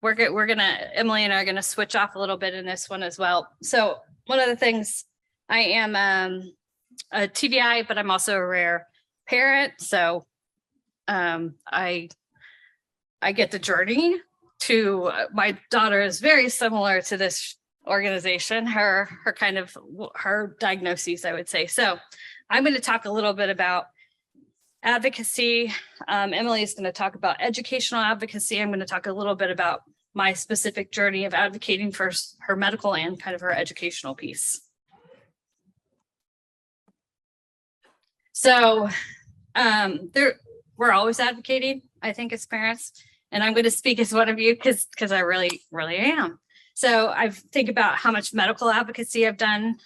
Emily and I are gonna switch off a little bit in this one as well. So one of the things, I am a TVI, but I'm also a rare parent. So I get the journey to my daughter is very similar to this organization, her diagnoses, I would say. So I'm going to talk a little bit about advocacy. Emily is going to talk about educational advocacy. I'm going to talk a little bit about my specific journey of advocating for her medical and kind of her educational piece. So we're always advocating, I think, as parents. And I'm going to speak as one of you because I really, really am. So I think about how much medical advocacy I've done,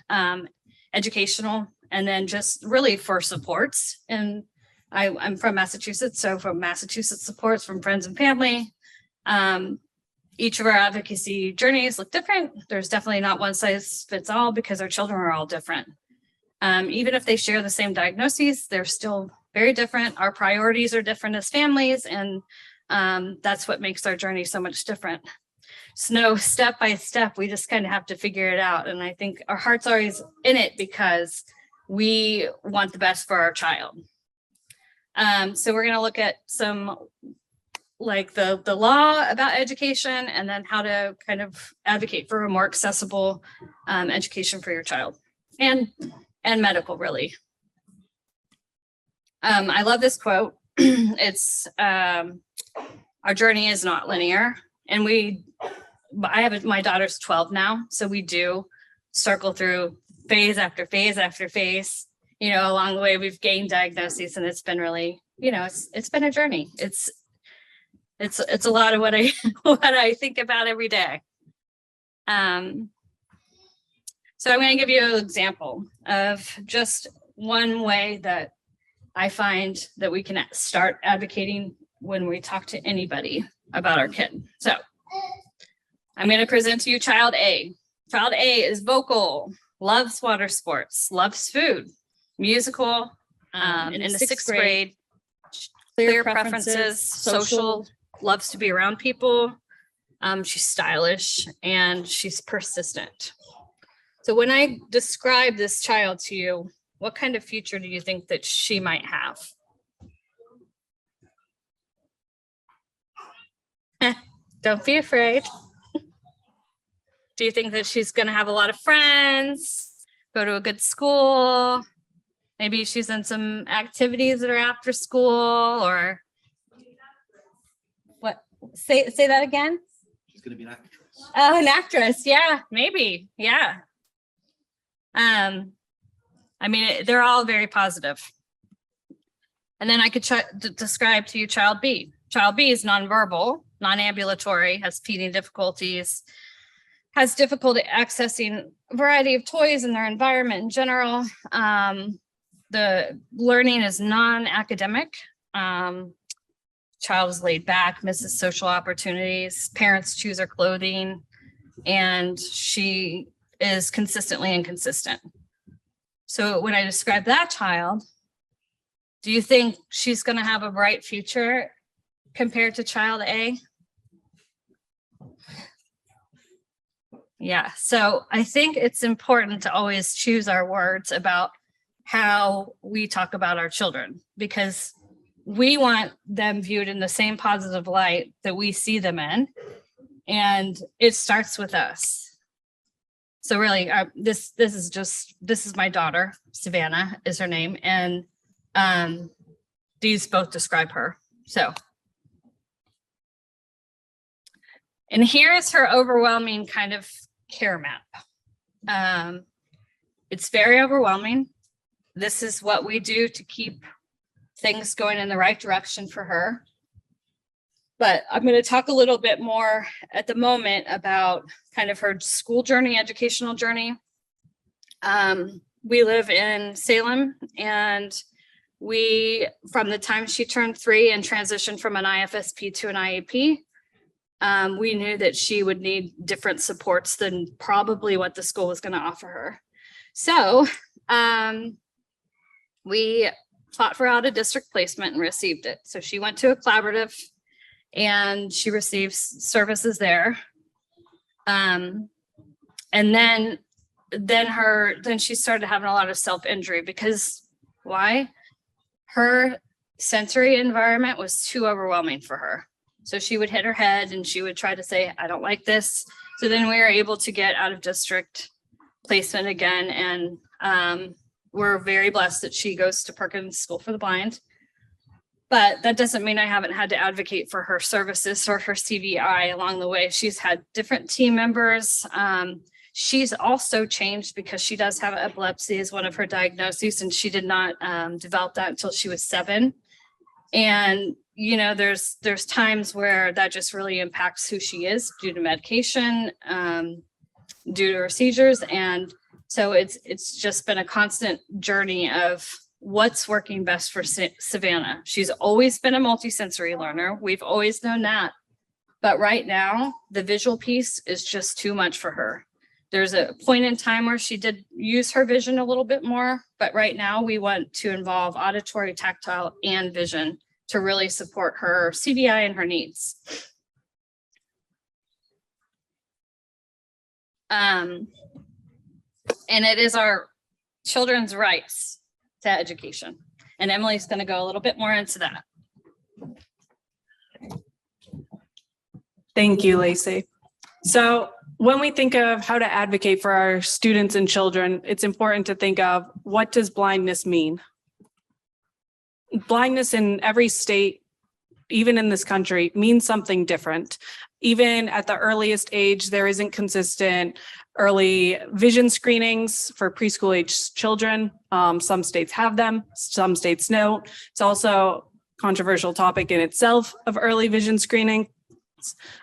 educational, and then just really for supports. And I'm from Massachusetts, so from Massachusetts supports from friends and family. Each of our advocacy journeys look different. There's definitely not one size fits all because our children are all different. Even if they share the same diagnoses, they're still very different. Our priorities are different as families, and that's what makes our journey so much different. It's no step by step. We just kind of have to figure it out. And I think our heart's always in it because we want the best for our child. So we're going to look at some like the law about education and then how to kind of advocate for a more accessible education for your child and medical, really. I love this quote. It's our journey is not linear, and my daughter's 12 now, so we do circle through phase after phase after phase. Along the way we've gained diagnoses, and it's been really, it's been a journey. It's a lot of what I think about every day. So I'm going to give you an example of just one way that I find that we can start advocating when we talk to anybody about our kid. So I'm going to present to you child A. Child A is vocal, loves water sports, loves food, musical, in the sixth grade, clear preferences, social, loves to be around people. She's stylish and she's persistent. So when I describe this child to you, what kind of future do you think that she might have? Don't be afraid. Do you think that she's going to have a lot of friends, go to a good school? Maybe she's in some activities that are after school, or what? Say that again. She's going to be an actress. Oh, an actress. Yeah, maybe. Yeah. I mean, they're all very positive. And then I could describe to you child B. Child B is nonverbal, non-ambulatory, has feeding difficulties, has difficulty accessing a variety of toys in their environment in general. The learning is non-academic. Child is laid back, misses social opportunities, parents choose her clothing, and she is consistently inconsistent. So when I describe that child, do you think she's going to have a bright future compared to child A? Yeah, so I think it's important to always choose our words about how we talk about our children, because we want them viewed in the same positive light that we see them in, and it starts with us. So really, this is my daughter, Savannah is her name, and these both describe her. So, and here is her overwhelming kind of care map. It's very overwhelming. This is what we do to keep things going in the right direction for her. But I'm going to talk a little bit more at the moment about kind of her school journey, educational journey. We live in Salem, and from the time she turned 3 and transitioned from an IFSP to an IEP, we knew that she would need different supports than probably what the school was going to offer her. So we fought for out of district placement and received it. So she went to a collaborative and she receives services there. And then she started having a lot of self-injury because why? Her sensory environment was too overwhelming for her. So she would hit her head and she would try to say, I don't like this. So then we were able to get out of district placement again. And we're very blessed that she goes to Perkins School for the Blind. But that doesn't mean I haven't had to advocate for her services or her CVI along the way. She's had different team members. She's also changed because she does have epilepsy as one of her diagnoses, and she did not develop that until she was 7. And, you know, there's times where that just really impacts who she is due to medication, due to her seizures. And so it's just been a constant journey of what's working best for Savannah. She's always been a multisensory learner. We've always known that. But right now, the visual piece is just too much for her. There's a point in time where she did use her vision a little bit more, but right now we want to involve auditory, tactile, and vision to really support her CVI and her needs. And it is our children's rights to education. And Emily's going to go a little bit more into that. Thank you, Lacey. So when we think of how to advocate for our students and children, it's important to think of, what does blindness mean? Blindness in every state, even in this country, means something different. Even at the earliest age, there isn't consistent early vision screenings for preschool age children. Some states have them, some states don't. It's also a controversial topic in itself of early vision screening.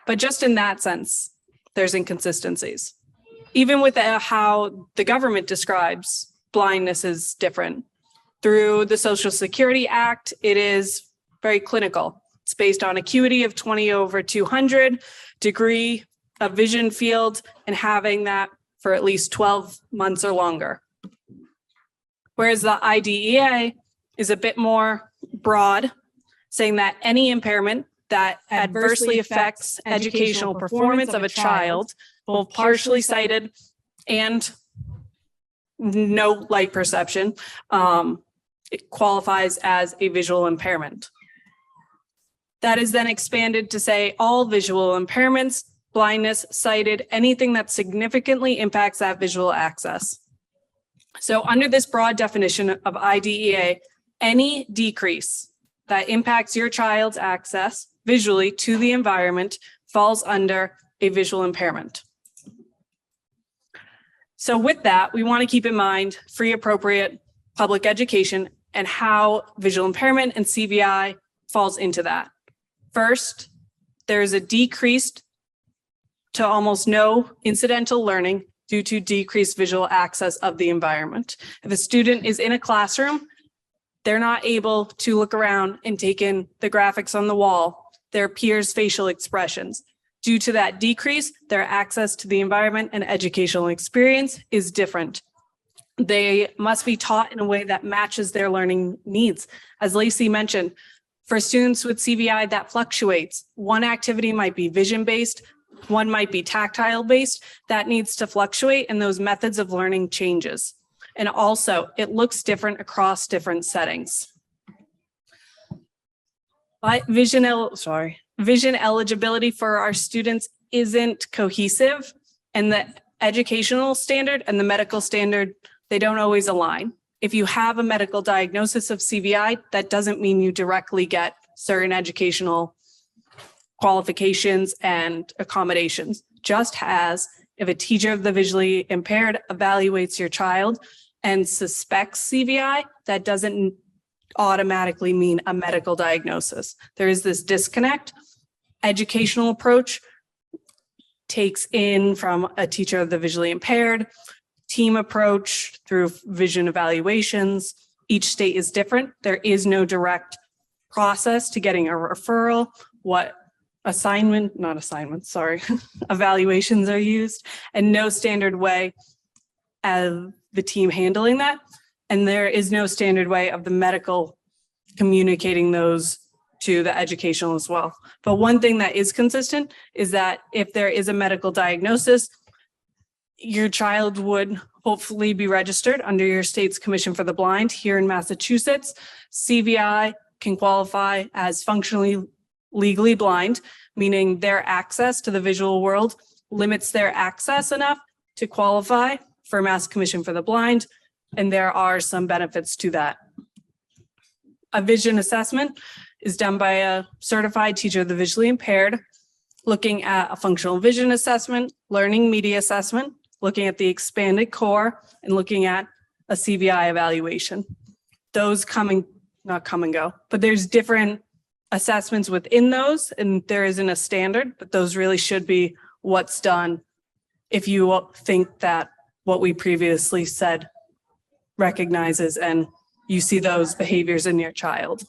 But just in that sense, there's inconsistencies. Even with how the government describes blindness is different. Through the Social Security Act, it is very clinical. It's based on acuity of 20/200, degree of vision field, and having that for at least 12 months or longer. Whereas the IDEA is a bit more broad, saying that any impairment that adversely affects educational performance of a child, both partially sighted and no light perception, it qualifies as a visual impairment. That is then expanded to say all visual impairments, blindness, sighted, anything that significantly impacts that visual access. So under this broad definition of IDEA, any decrease that impacts your child's access visually to the environment falls under a visual impairment. So with that, we want to keep in mind free, appropriate public education and how visual impairment and CVI falls into that. First, there's a decreased to almost no incidental learning due to decreased visual access of the environment. If a student is in a classroom, they're not able to look around and take in the graphics on the wall, their peers' facial expressions. Due to that decrease, their access to the environment and educational experience is different. They must be taught in a way that matches their learning needs. As Lacey mentioned, for students with CVI, that fluctuates. One activity might be vision-based, one might be tactile-based. That needs to fluctuate, and those methods of learning changes. And also, it looks different across different settings. But vision eligibility for our students isn't cohesive, and the educational standard and the medical standard, they don't always align. If you have a medical diagnosis of CVI, that doesn't mean you directly get certain educational qualifications and accommodations. Just as if a teacher of the visually impaired evaluates your child and suspects CVI, that doesn't automatically mean a medical diagnosis. There is this disconnect. Educational approach takes in from a teacher of the visually impaired, team approach through vision evaluations. Each state is different. There is no direct process to getting a referral. What evaluations are used, and no standard way of the team handling that. And there is no standard way of the medical communicating those to the educational as well. But one thing that is consistent is that if there is a medical diagnosis, your child would hopefully be registered under your state's Commission for the Blind here in Massachusetts. CVI can qualify as functionally legally blind, meaning their access to the visual world limits their access enough to qualify for Mass Commission for the Blind, and there are some benefits to that. A vision assessment is done by a certified teacher of the visually impaired, looking at a functional vision assessment, learning media assessment, looking at the expanded core, and looking at a CVI evaluation. Those not come and go, but there's different assessments within those, and there isn't a standard, but those really should be what's done if you think that what we previously said recognizes and you see those behaviors in your child.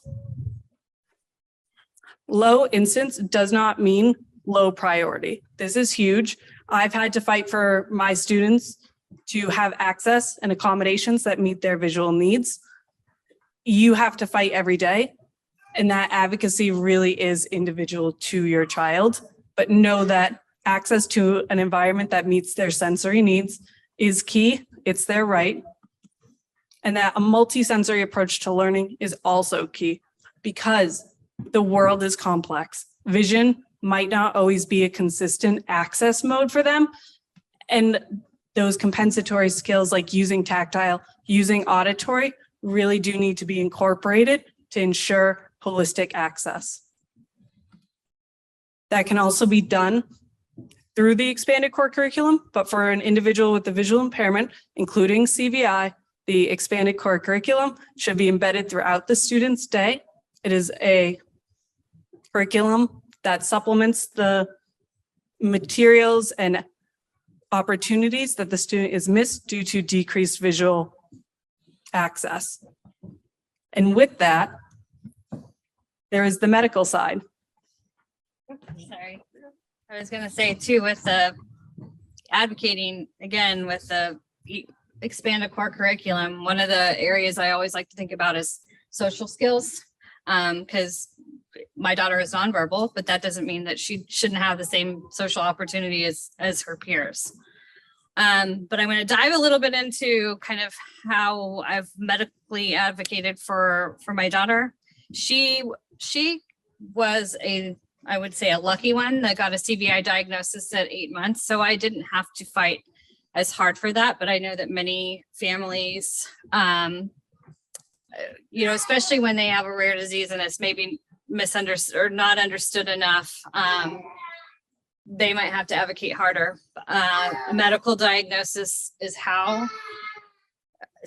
Low incidence does not mean low priority. This is huge. I've had to fight for my students to have access and accommodations that meet their visual needs. You have to fight every day, and that advocacy really is individual to your child, but know that access to an environment that meets their sensory needs is key. It's their right. And that a multi-sensory approach to learning is also key because the world is complex. Vision might not always be a consistent access mode for them. And those compensatory skills like using tactile, using auditory really do need to be incorporated to ensure holistic access. That can also be done through the expanded core curriculum, but for an individual with a visual impairment, including CVI, the expanded core curriculum should be embedded throughout the student's day. It is a curriculum that supplements the materials and opportunities that the student is missed due to decreased visual access. And with that, there is the medical side. Sorry. I was gonna say too, with the advocating, again, with the expanded core curriculum, one of the areas I always like to think about is social skills. Because my daughter is nonverbal, but that doesn't mean that she shouldn't have the same social opportunity as her peers. But I'm going to dive a little bit into kind of how I've medically advocated for my daughter. She was I would say a lucky one that got a CVI diagnosis at 8 months. So I didn't have to fight as hard for that. But I know that many families, especially when they have a rare disease and it's maybe misunderstood or not understood enough, they might have to advocate harder. A medical diagnosis is how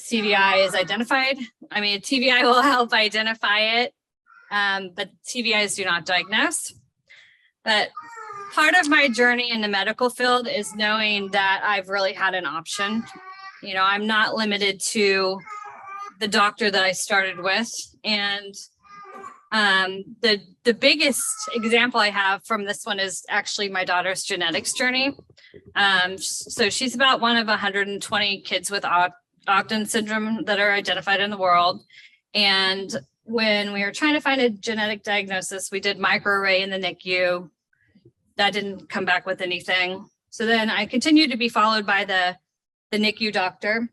CVI is identified. I mean, TVI will help identify it, but TVIs do not diagnose. But part of my journey in the medical field is knowing that I've really had an option. I'm not limited to the doctor that I started with. And the biggest example I have from this one is actually my daughter's genetics journey. So she's about one of 120 kids with Ogden syndrome that are identified in the world. And when we were trying to find a genetic diagnosis, we did microarray in the NICU. That didn't come back with anything. So then I continued to be followed by the NICU doctor.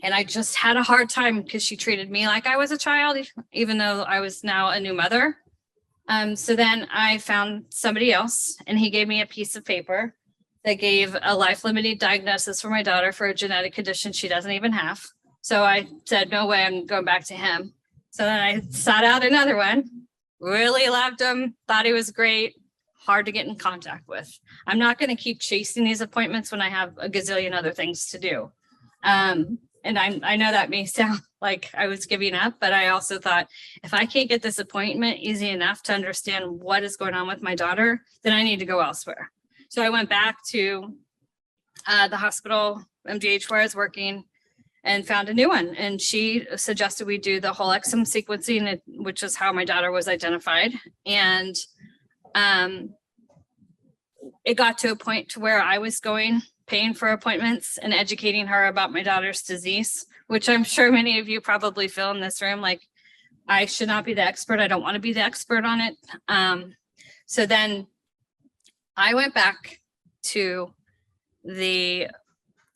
And I just had a hard time because she treated me like I was a child, even though I was now a new mother. So then I found somebody else and he gave me a piece of paper that gave a life-limiting diagnosis for my daughter for a genetic condition she doesn't even have. So I said, no way, I'm going back to him. So then I sought out another one, really loved him, thought he was great, hard to get in contact with. I'm not going to keep chasing these appointments when I have a gazillion other things to do. And I know that may sound like I was giving up, but I also thought if I can't get this appointment easy enough to understand what is going on with my daughter, then I need to go elsewhere. So I went back to the hospital, MGH, where I was working, and found a new one. And she suggested we do the whole exome sequencing, which is how my daughter was identified. And it got to a point to where I was paying for appointments and educating her about my daughter's disease, which I'm sure many of you probably feel in this room. Like, I should not be the expert. I don't want to be the expert on it. So then I went back to the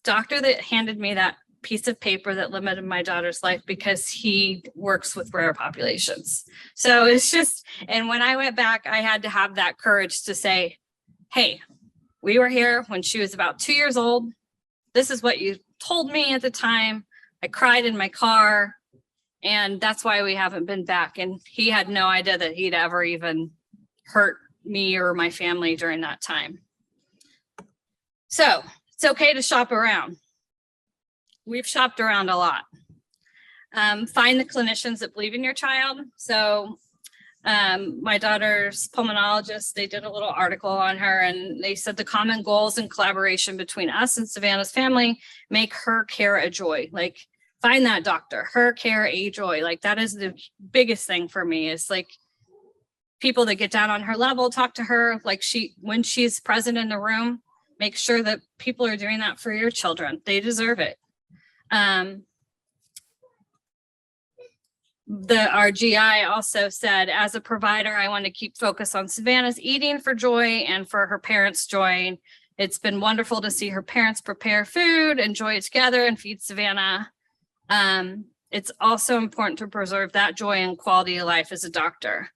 doctor that handed me that piece of paper that limited my daughter's life because he works with rare populations. So it's just, and when I went back, I had to have that courage to say, hey, we were here when she was about 2 years old. This is what you told me at the time. I cried in my car, and that's why we haven't been back. And he had no idea that he'd ever even hurt me or my family during that time. So it's okay to shop around. We've shopped around a lot. Find the clinicians that believe in your child. So my daughter's pulmonologist, they did a little article on her, and they said the common goals and collaboration between us and Savannah's family make her care a joy. Like, find that doctor, her care a joy. Like, that is the biggest thing for me, is like people that get down on her level, talk to her. Like, when she's present in the room, make sure that people are doing that for your children. They deserve it. Our GI also said, as a provider, I want to keep focus on Savannah's eating for joy and for her parents' joy. It's been wonderful to see her parents prepare food, enjoy it together, and feed Savannah. It's also important to preserve that joy and quality of life as a doctor.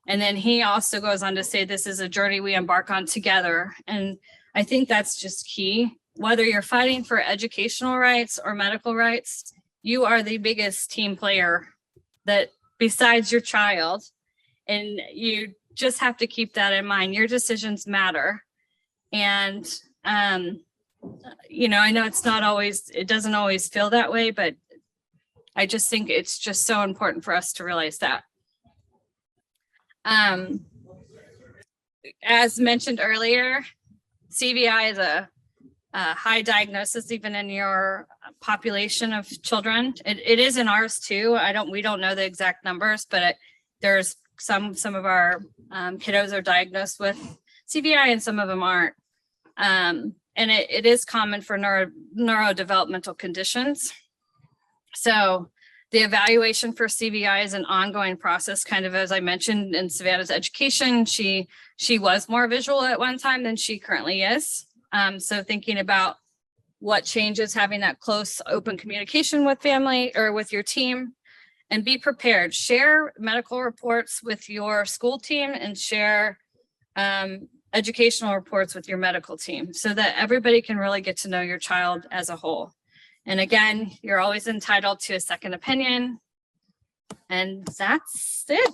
And then he also goes on to say, this is a journey we embark on together. And I think that's just key. Whether you're fighting for educational rights or medical rights, you are the biggest team player that besides your child. And you just have to keep that in mind. Your decisions matter. And, you know, I know it doesn't always feel that way, but I just think it's just so important for us to realize that. As mentioned earlier, CVI is a high diagnosis even in your population of children. It is in ours too. We don't know the exact numbers, but there's some of our kiddos are diagnosed with CVI and some of them aren't. And it is common for neurodevelopmental conditions. So the evaluation for CVI is an ongoing process, kind of as I mentioned in Savannah's education. She was more visual at one time than she currently is. So thinking about what changes, having that close, open communication with family or with your team, and be prepared. Share medical reports with your school team and share educational reports with your medical team so that everybody can really get to know your child as a whole. And again, you're always entitled to a second opinion. And that's it.